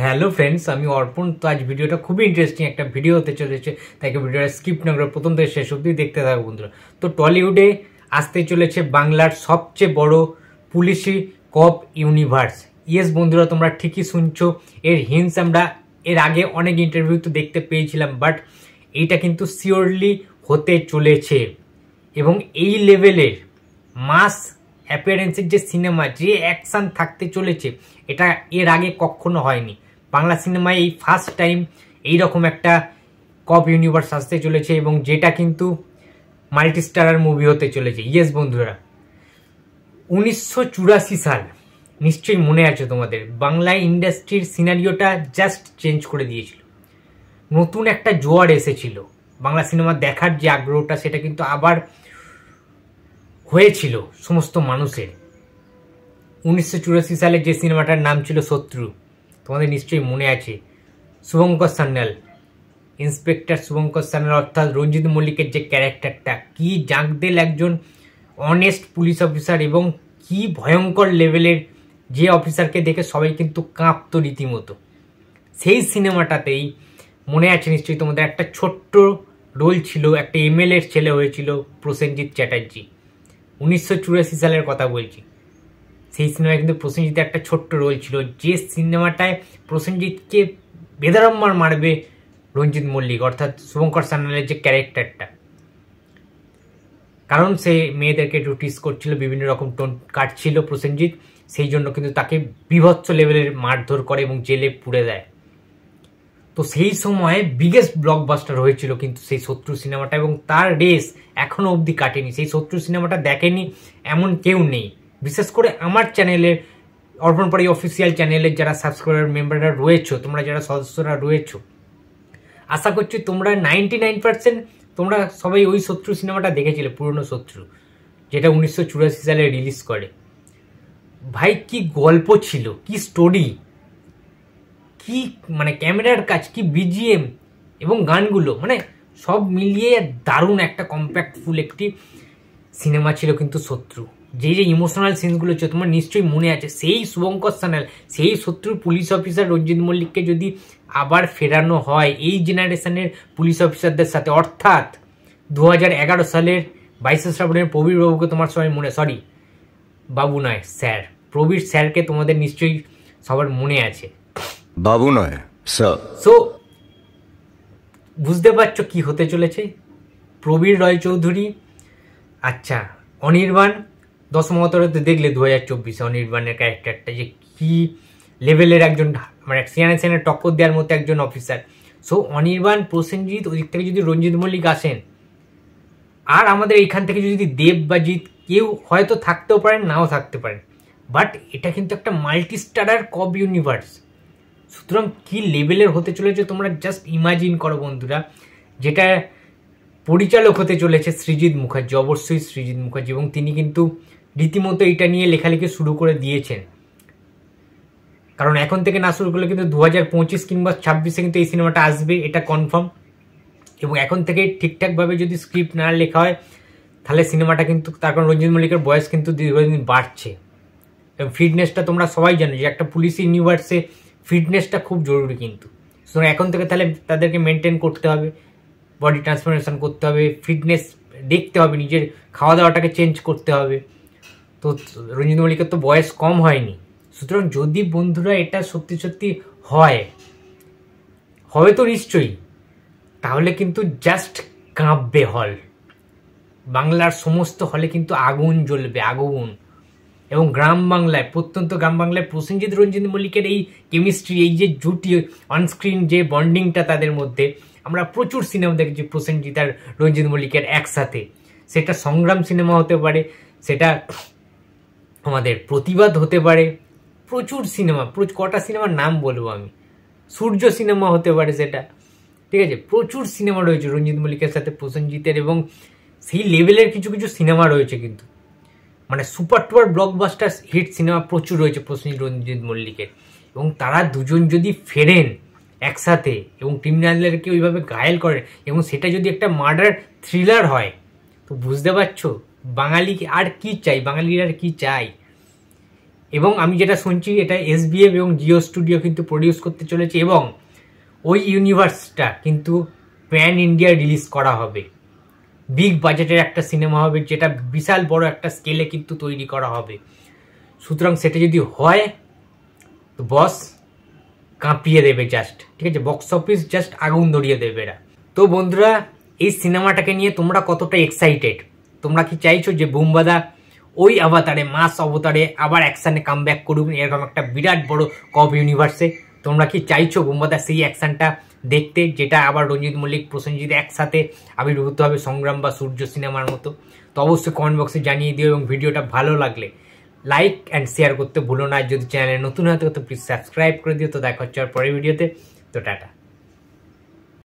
Hello friends, আমি অর্পণ। তো আজ ভিডিওটা খুবই ইন্টারেস্টিং একটা ভিডিও হতে চলেছে, তাই ভিডিওটা স্কিপ না করে প্রথম থেকে শেষ অবধি দেখতে থাকো বন্ধুরা। তো টলিউডে আসতে চলেছে বাংলার সবচেয়ে বড় পুলিশি কপ ইউনিভার্স। ইয়েস বন্ধুরা, তোমরা ঠিকই শুনছো। এর হিন্টস আমরা এর আগে অনেক ইন্টারভিউ তো দেখতে পেয়েছিলাম, বাট এইটা কিন্তু শিওরলি হতে চলেছে। এবং এই লেভেলের মাস অ্যাপিয়ারেন্সের যে সিনেমা, যে অ্যাকশান থাকতে চলেছে, এটা এর আগে কখনো হয়নি। বাংলা সিনেমায় এই ফার্স্ট টাইম এইরকম একটা কপ ইউনিভার্স আসতে চলেছে, এবং যেটা কিন্তু মাল্টি স্টারার মুভি হতে চলেছে। ইয়েস বন্ধুরা, 1984 সাল নিশ্চয়ই মনে আছে তোমাদের। বাংলা ইন্ডাস্ট্রির সিনারিওটা জাস্ট চেঞ্জ করে দিয়েছিল। নতুন একটা জোয়ার এসেছিল, বাংলা সিনেমা দেখার যে আগ্রহটা সেটা কিন্তু আবার হয়েছিল সমস্ত মানুষের। 1984 সালে যে সিনেমাটার নাম ছিল শত্রু, তোমাদের নিশ্চয়ই মনে আছে। শুভঙ্কর সান্যাল, ইন্সপেক্টর শুভঙ্কর সান্যাল অর্থাৎ রঞ্জিত মল্লিকের যে ক্যারেক্টারটা, কি জাঁকদেল একজন অনেস্ট পুলিশ অফিসার, এবং কি ভয়ঙ্কর লেভেলের যে অফিসারকে দেখে সবাই কিন্তু কাঁপতো রীতিমতো। সেই সিনেমাটাতেই মনে আছে নিশ্চয়ই তোমাদের, একটা ছোট্ট রোল ছিল, একটা এমএলএর ছেলে হয়েছিল প্রসেনজিৎ চ্যাটার্জি। 1984 সালের কথা বলছি। সেই সিনেমায় কিন্তু প্রসেনজিতের একটা ছোট্ট রোল ছিল, যে সিনেমাটায় প্রসেনজিৎকে বেদরম্মার মারবে রঞ্জিত মল্লিক অর্থাৎ শুভঙ্কর সান্যালের যে ক্যারেক্টারটা। কারণ সে মেয়েদেরকে নোটিস করছিল, বিভিন্ন রকম টোন কাটছিল প্রসেনজিৎ, সেই জন্য কিন্তু তাকে বিভৎস লেভেলের মারধর করে এবং জেলে পুড়ে দেয়। তো সেই সময় বিগেস্ট ব্লকবাস্টার হয়েছিল কিন্তু সেই শত্রু সিনেমাটা, এবং তার রেস এখনো অবধি কাটেনি। সেই শত্রু সিনেমাটা দেখেনি এমন কেউ নেই, বিশেষ করে আমার চ্যানেলের অর্পণপাড়ি অফিসিয়াল চ্যানেলের যারা সাবস্ক্রাইবার মেম্বাররা রয়েছো, তোমরা যারা সদস্যরা রয়েছো, আশা করছি তোমরা 99% তোমরা সবাই ওই শত্রু সিনেমাটা দেখেছিলে, পুরনো শত্রু, যেটা 1984 সালে রিলিজ করে। ভাই কি গল্প ছিল, কি স্টোরি, কি মানে ক্যামেরার কাজ, কি বিজিএম এবং গানগুলো, মানে সব মিলিয়ে দারুণ একটা কম্প্যাক্টফুল একটি সিনেমা ছিল কিন্তু শত্রু। যে যে ইমোশনাল সিনসগুলো ছিল তোমার নিশ্চয়ই মনে আছে। সেই শুভঙ্কর সান্যাল, সেই শত্রুর পুলিশ অফিসার রঞ্জিত মল্লিককে যদি আবার ফেরানো হয় এই জেনারেশনের পুলিশ অফিসারদের সাথে, অর্থাৎ 2011 সালের 22 শ্রাবণের প্রবীর বাবুকে তোমার সবাই মনে, সরি বাবু নয় স্যার, প্রবীর স্যারকে তোমাদের নিশ্চয়ই সবার মনে আছে। বাবু নয় স্যার। সো বুঝতে পারছো কি হতে চলেছে। প্রবীর রয় চৌধুরী, আচ্ছা অনির্বাণ, দশমতরতে দেখলে 2024 অনির্বাণের ক্যারেক্টারটা যে কি লেভেলের একজন, মানে সিয়ানা সেনের টক্কর দেওয়ার মতো একজন অফিসার। সো অনির্বাণ, প্রসেনজিৎ, ওদিক থেকে যদি রঞ্জিত মল্লিক আসেন, আর আমাদের এইখান থেকে যদি দেব বা জিৎ কেউ হয়তো থাকতেও পারেন, নাও থাকতে পারেন, বাট এটা কিন্তু একটা মাল্টি স্টারার কব ইউনিভার্স। সুতরাং কি লেভেলের হতে চলেছে তোমরা জাস্ট ইমাজিন করো বন্ধুরা। যেটা পরিচালক হতে চলেছে সৃজিত মুখার্জি, অবশ্যই সৃজিত মুখার্জি, এবং তিনি কিন্তু রীতিমতো এটা নিয়ে লেখালেখি শুরু করে দিয়েছেন। কারণ এখন থেকে না শুরু করলে কিন্তু 2025 কিংবা 26-এ কিন্তু এই সিনেমাটা আসবে, এটা কনফার্ম। এবং এখন থেকে ঠিকঠাকভাবে যদি স্ক্রিপ্ট না লেখা হয় তাহলে সিনেমাটা কিন্তু, তার কারণ রঞ্জিত মল্লিকের বয়স কিন্তু দীর্ঘদিন বাড়ছে, এবং ফিটনেসটা তোমরা সবাই জানো যে একটা পুলিশ ইউনিভার্সে ফিটনেসটা খুব জরুরি কিন্তু। সুতরাং এখন থেকে তাহলে তাদেরকে মেনটেন করতে হবে, বডি ট্রান্সফরমেশন করতে হবে, ফিটনেস দেখতে হবে, নিজের খাওয়া দাওয়াটাকে চেঞ্জ করতে হবে। তো রঞ্জিত মল্লিকের তো বয়স কম হয়নি। সুতরাং যদি বন্ধুরা এটা সত্যি সত্যি হয়, হবে তো নিশ্চয়ই, তাহলে কিন্তু জাস্ট কাঁপবে হল। বাংলার সমস্ত হলে কিন্তু আগুন জ্বলবে, আগুন। এবং গ্রাম বাংলায়, প্রত্যন্ত গ্রাম বাংলায় প্রসেনজিৎ রঞ্জিত মল্লিকের এই কেমিস্ট্রি, এই যে জুটি অনস্ক্রিন যে বন্ডিংটা তাদের মধ্যে, আমরা প্রচুর সিনেমা দেখেছি প্রসেনজিৎ আর রঞ্জিত মল্লিকের একসাথে। সেটা সংগ্রাম সিনেমা হতে পারে, সেটা আমাদের প্রতিবাদ হতে পারে, প্রচুর সিনেমা, কটা সিনেমার নাম বলবো আমি, সূর্য সিনেমা হতে পারে সেটা, ঠিক আছে। প্রচুর সিনেমা রয়েছে রঞ্জিত মল্লিকের সাথে প্রসেনজিতের, এবং সেই লেভেলের কিছু কিছু সিনেমা রয়েছে কিন্তু, মানে সুপার টুপার ব্লকবাস্টার হিট সিনেমা প্রচুর রয়েছে প্রসেনজিৎ রঞ্জিত মল্লিকের। এবং তারা দুজন যদি ফেরেন একসাথে এবং ক্রিমিনালদেরকে ওইভাবে ঘায়েল করেন, এবং সেটা যদি একটা মার্ডার থ্রিলার হয়, তো বুঝতে পারছো বাঙালি আর কি চাই, বাঙালির আর কি চাই। এবং আমি যেটা শুনছি এটা SBF এবং জিও স্টুডিও কিন্তু প্রডিউস করতে চলেছে এবং ওই ইউনিভার্সটা কিন্তু প্যান ইন্ডিয়া রিলিজ করা হবে। বিগ বাজেটের একটা সিনেমা হবে, যেটা বিশাল বড় একটা স্কেলে কিন্তু তৈরি করা হবে। সুতরাং সেটা যদি হয় তো বস কাঁপিয়ে দেবে জাস্ট, ঠিক আছে, বক্স অফিস জাস্ট আগুন ধরিয়ে দেবে এরা। তো বন্ধুরা, এই সিনেমাটাকে নিয়ে তোমরা কতটা এক্সাইটেড? তোমরা কি চাইছো যে বুম্বাদা ওই অবতারে, মাস অবতারে আবার অ্যাকশানে কাম ব্যাক করুন এরকম একটা বিরাট বড় কব ইউনিভার্সে? তোমরা কি চাইছো বুম্বাদা সেই অ্যাকশানটা দেখতে, যেটা আবার রঞ্জিত মল্লিক, প্রসেনজিৎ একসাথে আবির্ভূত হবে সংগ্রাম বা সূর্য সিনেমার মতো? তো অবশ্যই কমেন্ট বক্সে জানিয়ে দিও এবং ভিডিওটা ভালো লাগলে লাইক অ্যান্ড শেয়ার করতে ভুলো না। যদি চ্যানেলে নতুন হতে তো প্লিজ সাবস্ক্রাইব করে দিও। তো দেখা হচ্ছে আর পরের ভিডিওতে। তো টাটা।